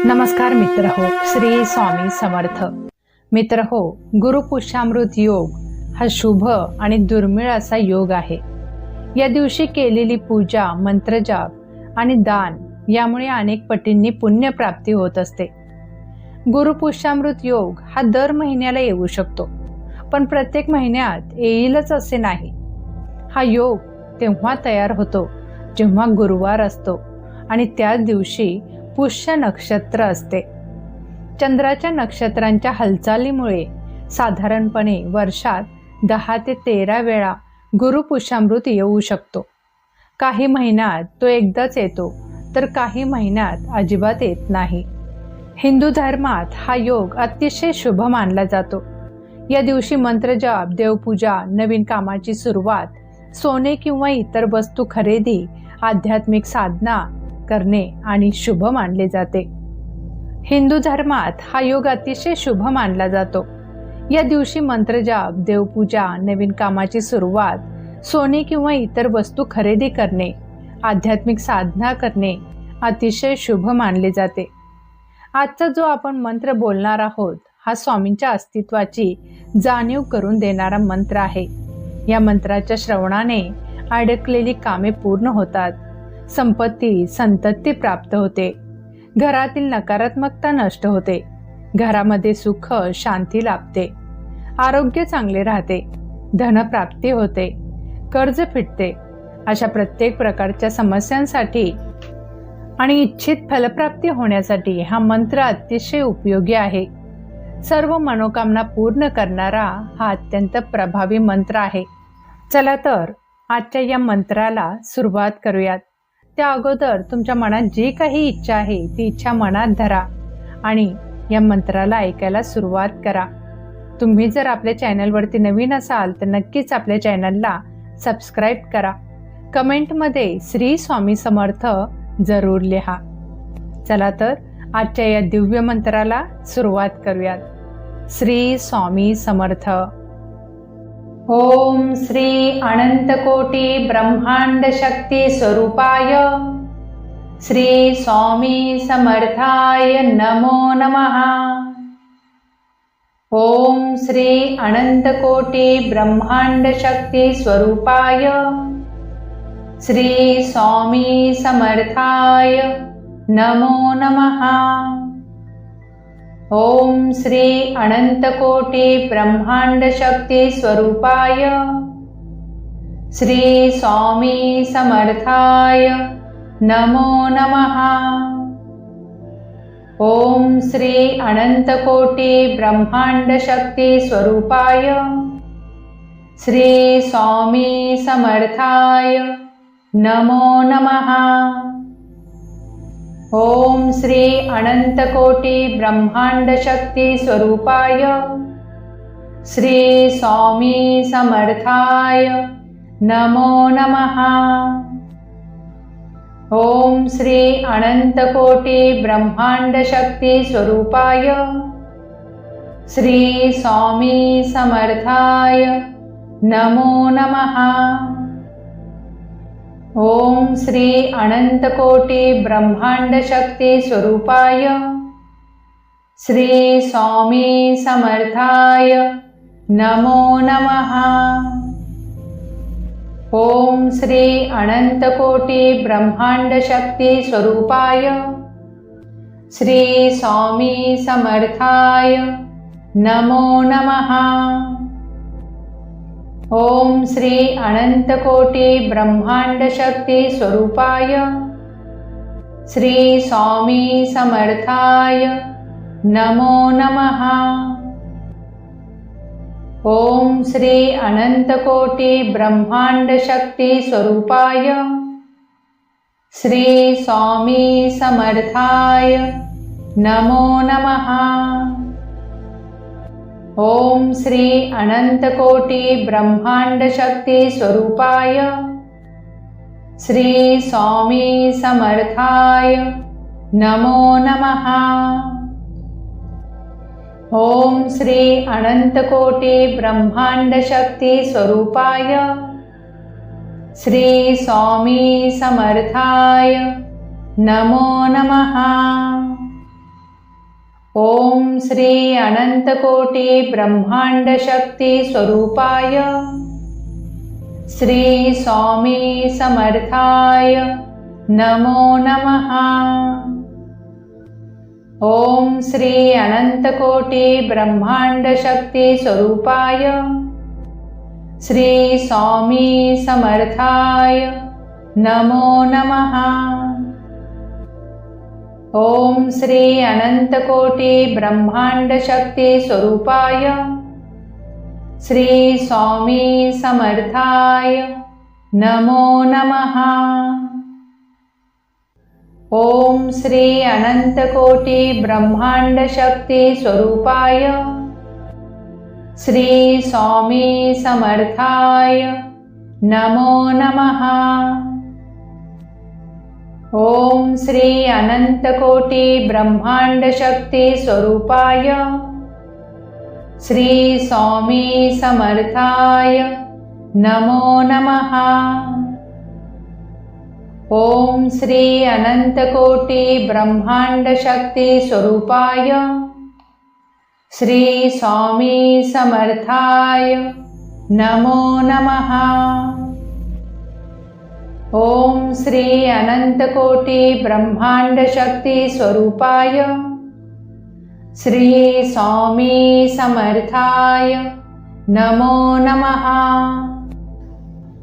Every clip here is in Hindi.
नमस्कार मित्र हो, श्री स्वामी समर्थ. मित्र हो, गुरुपुष्यामृत योग हा शुभ आणि दुर्मिळ असा योग आहे. या दिवशी केलेली पूजा, मंत्रजाप आणि दान यामुळे अनेक पटींनी पुण्य प्राप्ती होत असते. गुरुपुष्यामृत योग हा दर महिन्याला येऊ शकतो, पण प्रत्येक महिन्यात येईलच असे नाही. हा योग तेव्हा तयार होतो जेव्हा गुरुवार असतो आणि त्याच दिवशी पुष्य नक्षत्र असते. चंद्राच्या नक्षत्रांच्या हालचालीमुळे साधारणपणे वर्षात 10 ते 13 वेळा गुरुपुष्यामृत येऊ शकतो. काही महिन्यात तो एकदाच येतो, तर काही महिन्यात अजिबात येत नाही. हिंदू धर्मात हा योग अतिशय शुभ मानला जातो. या दिवशी मंत्रजाप, देवपूजा, नवीन कामाची सुरुवात, सोने किंवा इतर वस्तू खरेदी, आध्यात्मिक साधना करणे आणि शुभ मानले जाते. हिंदू धर्मात हा योग अतिशय शुभ मानला जातो. या दिवशी मंत्रजाप, देवपूजा, नवीन कामाची सुरुवात, सोने किंवा इतर वस्तू खरेदी करणे, आध्यात्मिक साधना करणे अतिशय शुभ मानले जाते. आजचा जो आपण मंत्र बोलणार आहोत हा स्वामींच्या अस्तित्वाची जाणीव करून देणारा मंत्र आहे. या मंत्राच्या श्रवणाने अडकलेली कामे पूर्ण होतात, संपत्ती, संतती प्राप्त होते, घरातील नकारात्मकता नष्ट होते, घरामध्ये सुख, शांती लाभते, आरोग्य चांगले राहते, धनप्राप्ती होते, कर्ज फिटते. अशा प्रत्येक प्रकारच्या समस्यांसाठी आणि इच्छित फलप्राप्ती होण्यासाठी हा मंत्र अतिशय उपयोगी आहे. सर्व मनोकामना पूर्ण करणारा हा अत्यंत प्रभावी मंत्र आहे. चला तर आजच्या या मंत्राला सुरुवात करूयात. त्या अगोदर तुमच्या मनात जी काही इच्छा आहे ती इच्छा मनात धरा आणि या मंत्राला ऐकायला सुरुवात करा. तुम्ही जर आपल्या चॅनलवरती नवीन असाल तर नक्कीच आपल्या चॅनलला सबस्क्राईब करा. कमेंटमध्ये श्री स्वामी समर्थ जरूर लिहा. चला तर आजच्या या दिव्य मंत्राला सुरुवात करूयात. श्री स्वामी समर्थ. ओम श्री अनंतकोटी ब्रह्मांड शक्ती स्वरूपाय श्री स्वामी समर्थाय नमो नमः. ओम श्री अनंतकोटी ब्रह्मांड शक्ती स्वरूपाय श्री स्वामी समर्थाय नमो नमः. ओम श्री अनंतकोटी ब्रह्मांड शक्ती स्वरूपाय श्री स्वामी समर्थाय नमो नमः. ओम श्री अनंतकोटी ब्रह्मांड शक्ती स्वरूपाय श्री स्वामी समर्थाय नमो नमः. ओम श्री अनंतकोटी ब्रह्मांड शक्ती स्वरूपाय श्री स्वामी समर्थाय नमो नमः. ओम श्री अनंतकोटी ब्रह्मांड शक्ती स्वरूपाय श्री स्वामी समर्थाय नमो नमः. ओम श्री अनंतकोटी ब्रह्मांड शक्ती स्वरूपाय श्री स्वामी समर्थाय नमो नमः. ओम श्री अनंतकोटी ब्रह्मांड शक्ती स्वरूपाय श्री स्वामी समर्थाय नमो नमः. ओम श्री अनंतकोटी ब्रह्मांड शक्ती स्वरूपाय श्री स्वामी समर्थाय नमो नमः. ओम श्री अनंतकोटी ब्रह्मांड शक्ती स्वरूपाय श्री स्वामी समर्थाय नमो नमः. ओम श्री अनंतकोटी ब्रह्मांड शक्ती स्वरूपाय श्री स्वामी समर्थाय नमो नमः. ओम श्री अनंतकोटी ब्रह्मांड शक्ती स्वरूपाय श्री स्वामी समर्थाय नमो नमः. ओम श्री अनंतकोटी ब्रह्मांड शक्ती स्वरूपाय श्री स्वामी समर्थाय नमो नमः। ओम श्री अनंतकोटी ब्रह्मांड शक्ती स्वरूपाय श्री स्वामी समर्थाय नमो नमः। ओम श्री अनंतकोटी ब्रह्मांड शक्ती स्वरूपाय श्री स्वामी समर्थाय नमो नमः। ओम श्री अनंतकोटी ब्रह्मांड शक्ती स्वरूपाय श्री स्वामी समर्थाय नमो नमः। ओम श्री अनंतकोटी ब्रह्मांड शक्ती स्वरूपाय श्री स्वामी समर्थाय नमो नमः। ओम श्री अनंतकोटी ब्रह्मांड शक्ती स्वरूपाय श्री स्वामी समर्थाय नमो नमः। ओम श्री अनंतकोटी ब्रह्मांड शक्ती स्वरूपाय श्री स्वामी समर्थाय नमो नमः।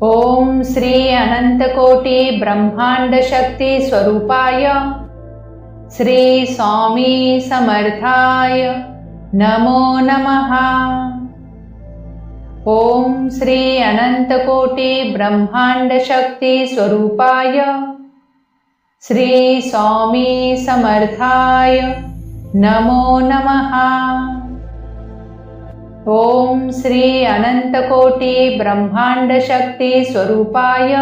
ओम श्री अनंतकोटी ब्रह्मांड शक्ती स्वरूपाय श्री स्वामी समर्थाय नमो नमः। ओम श्री अनंतकोटी ब्रह्मांड शक्ती स्वरूपाय श्री स्वामी समर्थाय नमो नमः। ओम श्री अनंतकोटी ब्रह्मांड शक्ती स्वरूपाय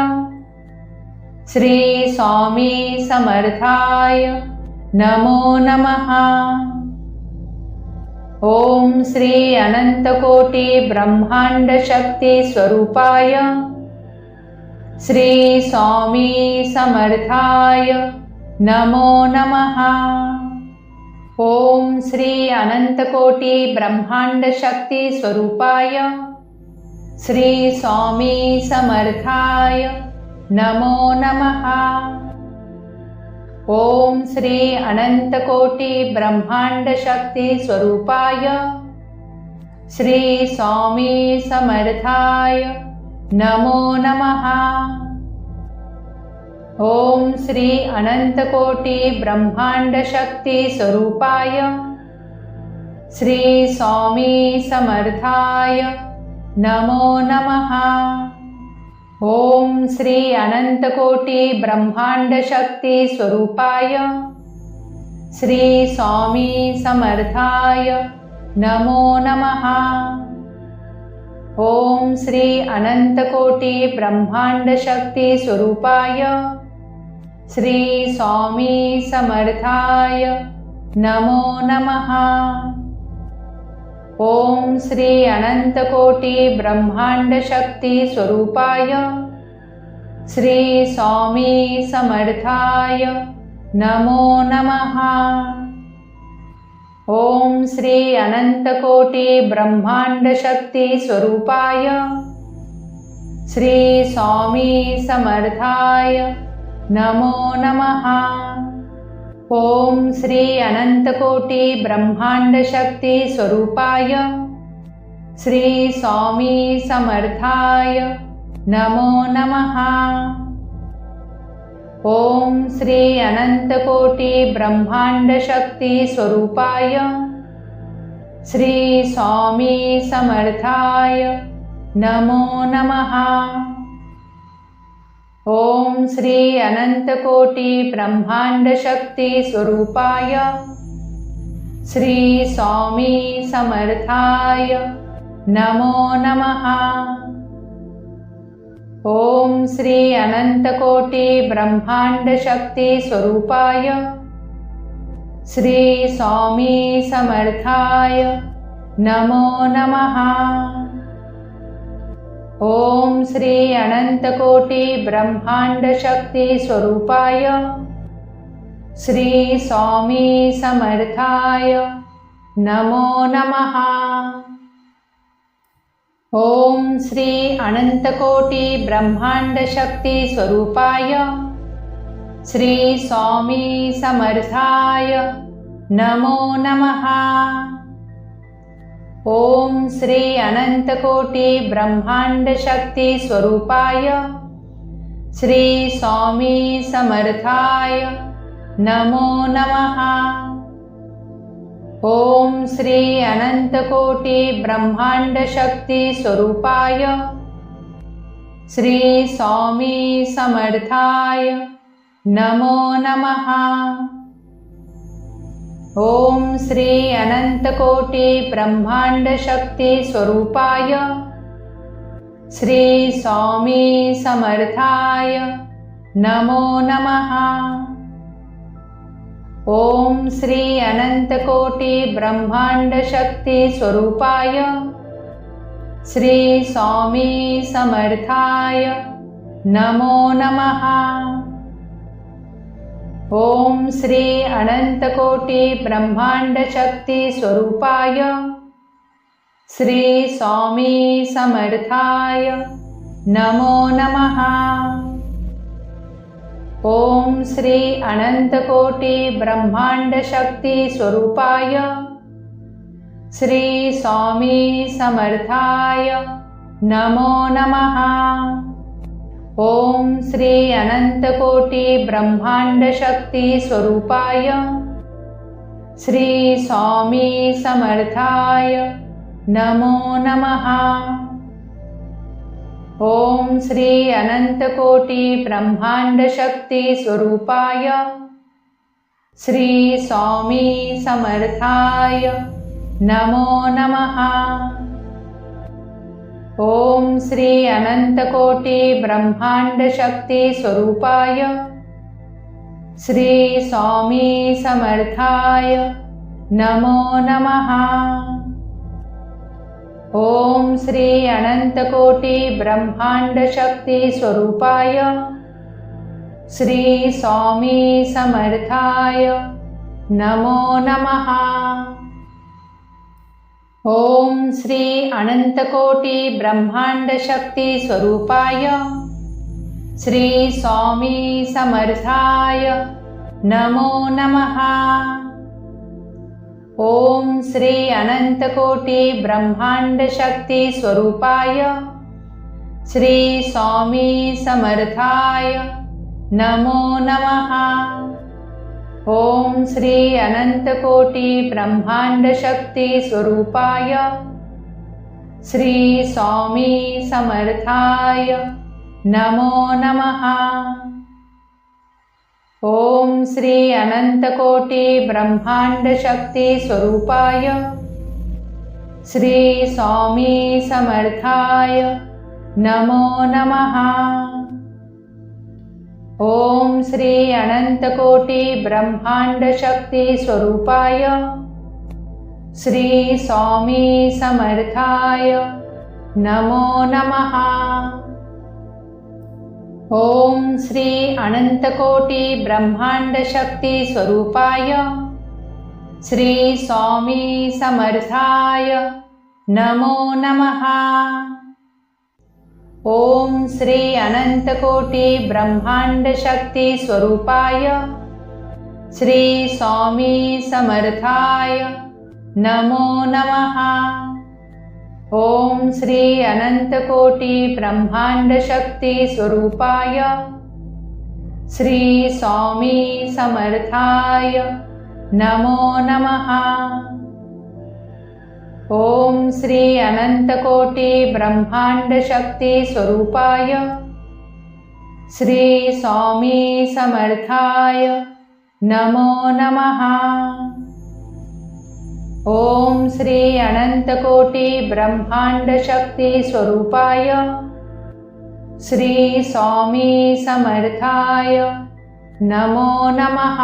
श्री स्वामी समर्थाय नमो नमः। ओम श्री अनंतकोटी ब्रह्मांड शक्ती स्वरूपाय श्री स्वामी समर्थाय नमो नमः। ओम श्री अनंतकोटी ब्रह्मांड शक्ती स्वरूपाय श्री स्वामी समर्थाय नमो नमः। ओम श्री अनंतकोटी ब्रह्मांड शक्ती स्वरूपाय श्री स्वामी समर्थाय नमो नमः। ओम श्री अनंतकोटी ब्रह्मांड शक्ती स्वरूपाय श्री स्वामी समर्थाय नमो नमः। ओम श्री अनंतकोटी ब्रह्मांड शक्ती स्वरूपाय श्री स्वामी समर्थाय नमो नमः। ओम श्री अनंतकोटी ब्रह्मांड शक्ती स्वरूपाय श्री स्वामी समर्थाय नमो नमः। ओम श्री अनंतकोटी ब्रह्मांड शक्ती स्वरूपाय श्री स्वामी समर्थाय नमो नमः। ओम श्री अनंतकोटी ब्रह्मांड शक्ती स्वरूपाय श्री स्वामी समर्थाय नमो नमः। ओम श्री अनंतकोटी ब्रह्मांड शक्ती स्वरूपाय श्री स्वामी समर्थाय नमो नमः। ओम श्री अनंतकोटी ब्रह्मांड शक्ती स्वरूपाय श्री स्वामी समर्थाय नमो नमः। ओम श्री अनंतकोटी ब्रह्मांड शक्ती स्वरूपाय श्री स्वामी समर्थाय नमो नमः। ओम श्री अनंतकोटी ब्रह्मांड शक्ती स्वरूपाय श्री स्वामी समर्थाय नमो नमः। ओम श्री अनंतकोटी ब्रह्मांड शक्ती स्वरूपाय श्री स्वामी समर्थाय नमो नमः। ओम श्री अनंतकोटी ब्रह्मांड शक्ती स्वरूपाय श्री स्वामी समर्थाय नमो नमः। ओम श्री अनंतकोटी ब्रह्मांड शक्ती स्वरूपाय श्री स्वामी समर्थाय नमो नमः। ओम श्री अनंतकोटी ब्रह्मांड शक्ती स्वरूपाय श्री स्वामी समर्थाय नमो नमः। ओम श्री अनंतकोटी ब्रह्मांड शक्ती स्वरूपाय श्री स्वामी समर्थाय नमो नमः। ओम श्री अनंतकोटी ब्रह्मांड शक्ती स्वरूपाय श्री स्वामी समर्थाय नमो नमः। ओम श्री अनंतकोटी ब्रह्मांड शक्ती स्वरूपाय श्री स्वामी समर्थाय नमो नमः। ओम श्री अनंतकोटी ब्रह्मांड शक्ती स्वरूपाय श्री स्वामी समर्थाय नमो नमः। ओम श्री अनंतकोटी ब्रह्मांड शक्ती स्वरूपाय श्री स्वामी समर्थाय नमो नमः। ओम श्री अनंतकोटी ब्रह्मांड शक्ती स्वरूपाय श्री स्वामी समर्थाय नमो नमः। ओम श्री अनंतकोटी ब्रह्मांड शक्ती स्वरूपाय श्री स्वामी समर्थाय नमो नमः। ओम श्री अनंतकोटी ब्रह्मांड शक्ती स्वरूपाय श्री स्वामी समर्थाय नमो नमः। ओम श्री अनंतकोटी ब्रह्मांड शक्ती स्वरूपाय श्री स्वामी समर्थाय नमो नमः। ओम श्री अनंतकोटी ब्रह्मांड शक्ती स्वरूपाय श्री स्वामी समर्थाय नमो नमः। ओम श्री अनंतकोटी ब्रह्मांड शक्ती स्वरूपाय श्री स्वामी समर्थाय नमो नमः। ओम श्री अनंतकोटी ब्रह्मांड शक्ती स्वरूपाय श्री स्वामी समर्थाय नमो नमः। ओम श्री अनंतकोटी ब्रह्मांड शक्ती स्वरूपाय श्री स्वामी समर्थाय नमो नमः। ओम श्री अनंतकोटी ब्रह्मांड शक्ती स्वरूपाय श्री स्वामी समर्थाय नमो नमः। ओम श्री अनंतकोटी ब्रह्मांड शक्ती स्वरूपाय श्री स्वामी समर्थाय नमो नमः। ओम श्री अनंतकोटी ब्रह्मांड शक्ती स्वरूपाय श्री स्वामी समर्थाय नमो नमः। ओम श्री अनंतकोटी ब्रह्मांड शक्ती स्वरूपाय श्री स्वामी समर्थाय नमो नमः। ओम श्री अनंतकोटी ब्रह्मांड शक्ती स्वरूपाय श्री स्वामी समर्थाय नमो नमः।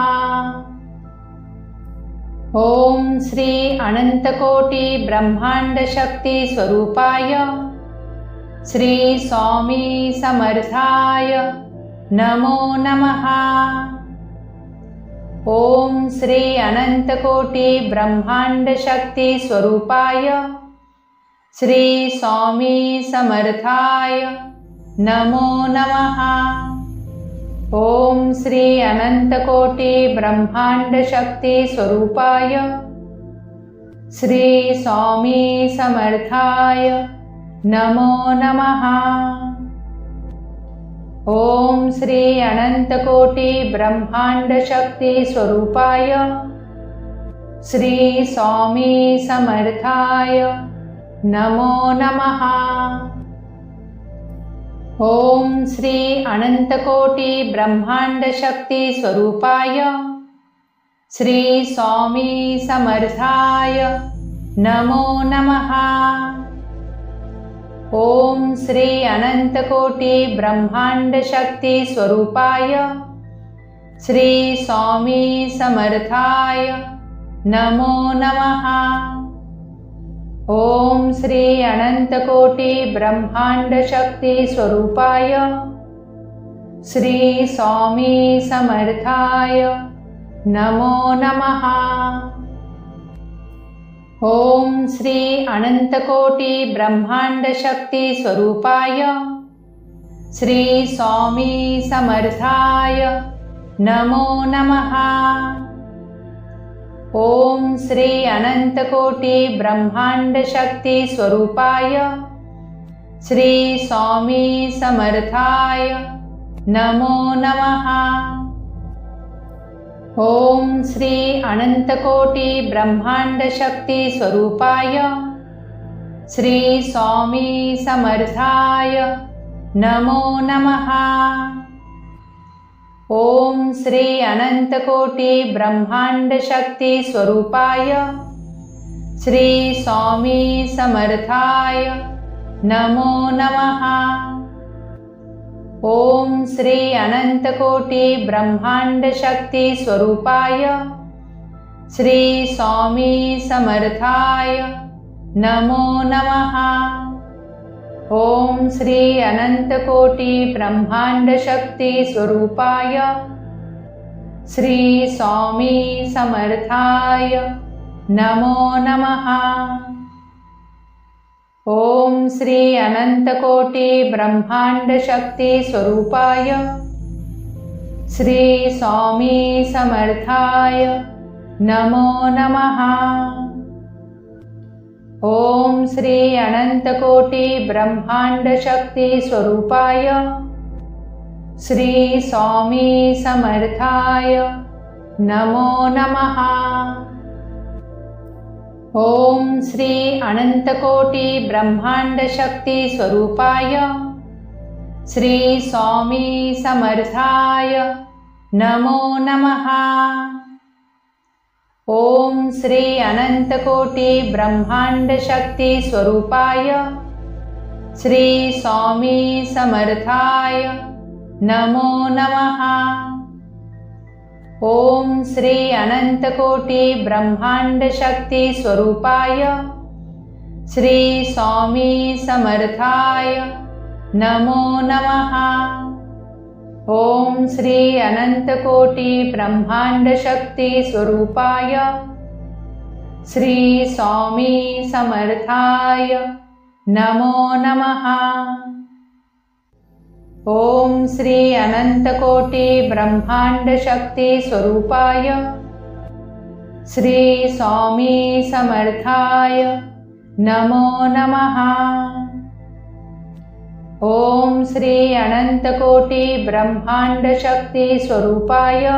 ओम श्री अनंतकोटी ब्रह्मांड शक्ती स्वरूपाय श्री स्वामी समर्थाय नमो नमः। ओम श्री अनंतकोटी ब्रह्मांड शक्ती स्वरूपाय श्री स्वामी समर्थाय नमो नमः। ओम श्री अनंतकोटी ब्रह्मांड शक्ती स्वरूपाय श्री स्वामी समर्थाय नमो नमः। ओम श्री अनंतकोटी ब्रह्मांड शक्ती स्वरूपाय श्री स्वामी समर्थाय नमो नमः। ओम श्री अनंतकोटी ब्रह्मांड शक्ती स्वरूपाय श्री स्वामी समर्थाय नमो नमः। ओम श्री अनंतकोटी ब्रह्मांड शक्ती स्वरूपाय श्री स्वामी समर्थाय नमो नमः। ओम श्री अनंतकोटी ब्रह्मांड शक्ती स्वरूपाय श्री स्वामी समर्थाय नमो नमः। ओम श्री अनंतकोटी ब्रह्मांड शक्ती स्वरूपाय श्री स्वामी समर्थाय नमो नमः। ओम श्री अनंतकोटी ब्रह्मांड शक्ती स्वरूपाय श्री स्वामी समर्थाय नमो नमः। ओम श्री अनंतकोटी ब्रह्मांड शक्ती स्वरूपाय श्री स्वामी समर्थाय नमो नमः। ओम श्री अनंतकोटी ब्रह्मांड शक्ती स्वरूपाय श्री स्वामी समर्थाय नमो नमः। ओम श्री अनंतकोटी ब्रह्मांड शक्ती स्वरूपाय श्री स्वामी समर्थाय नमो नमः। ओम श्री अनंतकोटी ब्रह्मांड शक्ती स्वरूपाय श्री स्वामी समर्थाय नमो नमः। ओम श्री अनंतकोटी ब्रह्मांड शक्ती स्वरूपाय श्री स्वामी समर्थाय नमो नमः। ओम श्री अनंतकोटी ब्रह्मांड शक्ती स्वरूपाय श्री स्वामी समर्थाय नमो नमः। ओम श्री अनंतकोटी ब्रह्मांड शक्ती स्वरूपाय श्री स्वामी समर्थाय नमो नमः। ओम श्री अनंतकोटी ब्रह्मांड शक्ती स्वरूपाय श्री स्वामी समर्थाय नमो नमः। ओम श्री अनंतकोटी ब्रह्मांड शक्ती स्वरूपाय श्री स्वामी समर्थाय नमो नमः। ओम श्री अनंतकोटी ब्रह्मांड शक्ती स्वरूपाय श्री स्वामी समर्थाय नमो नमः। ओम श्री अनंतकोटी ब्रह्मांड शक्ती स्वरूपाय श्री स्वामी समर्थाय नमो नमः। ओम श्री अनंतकोटी ब्रह्मांड शक्ती स्वरूपाय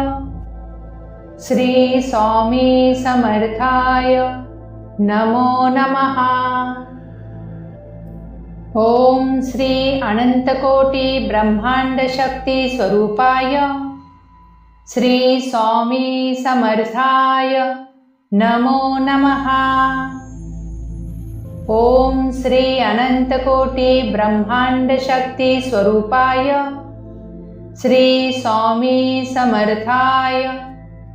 श्री स्वामी समर्थाय नमो नमः। ओम श्री अनंतकोटी ब्रह्मांड शक्ती स्वरूपाय श्री स्वामी समर्थाय नमो नमः। ओम श्री अनंतकोटी ब्रह्मांड शक्ती स्वरूपाय श्री स्वामी समर्थाय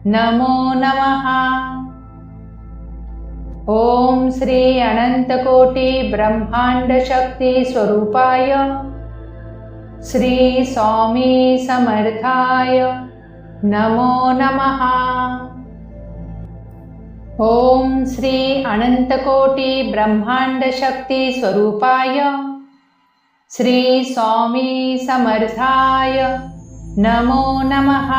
नमो नमः। ओम श्री अनंतकोटी ब्रह्मांड शक्ती स्वरूपाय श्री स्वामी समर्थाय नमो नमः। ओम श्री अनंतकोटी ब्रह्मांड शक्ती स्वरूपाय श्री स्वामी समर्थाय नमो नमः।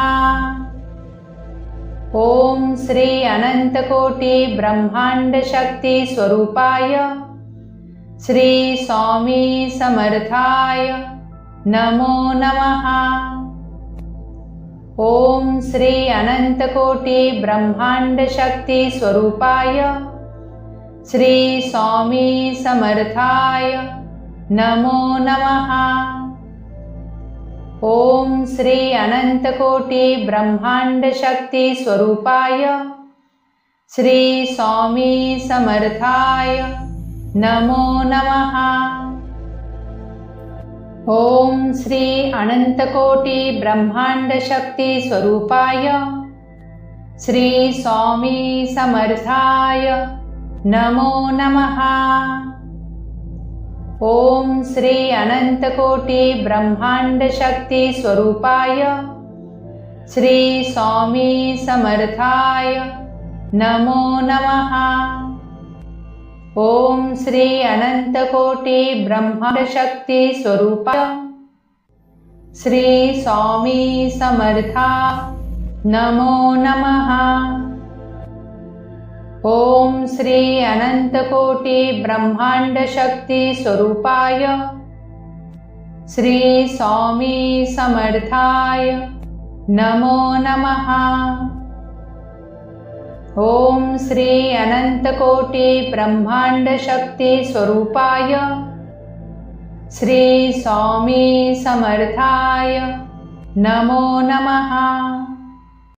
ओम श्री अनंतकोटी ब्रह्मांड शक्ती स्वरूपाय श्री स्वामी समर्थाय नमो नमः। ओम श्री अनंतकोटी ब्रह्मांड शक्ती स्वरूपाय श्री स्वामी समर्थाय नमो नमः। ओम श्री अनंतकोटी ब्रह्मांड शक्ती स्वरूपाय श्री स्वामी समर्थाय नमो नमः। ओम श्री अनंतकोटी ब्रह्मांड शक्ती स्वरूपाय श्री स्वामी समर्थाय नमो नमः। ओम श्री अनंतकोटी ब्रह्मांड शक्ती स्वरूपाय श्री स्वामी समर्थाय नमो नमः। ओम श्री अनंतकोटी ब्रह्मांड शक्ती स्वरूपाय श्री स्वामी समर्था नमो नमः। ओम श्री अनंतकोटी ब्रह्मांड शक्ती स्वरूपाय श्री स्वामी समर्थाय नमो नमः। ओम श्री अनंतकोटी ब्रह्मांड शक्ती स्वरूपाय श्री स्वामी समर्थाय नमो नमः।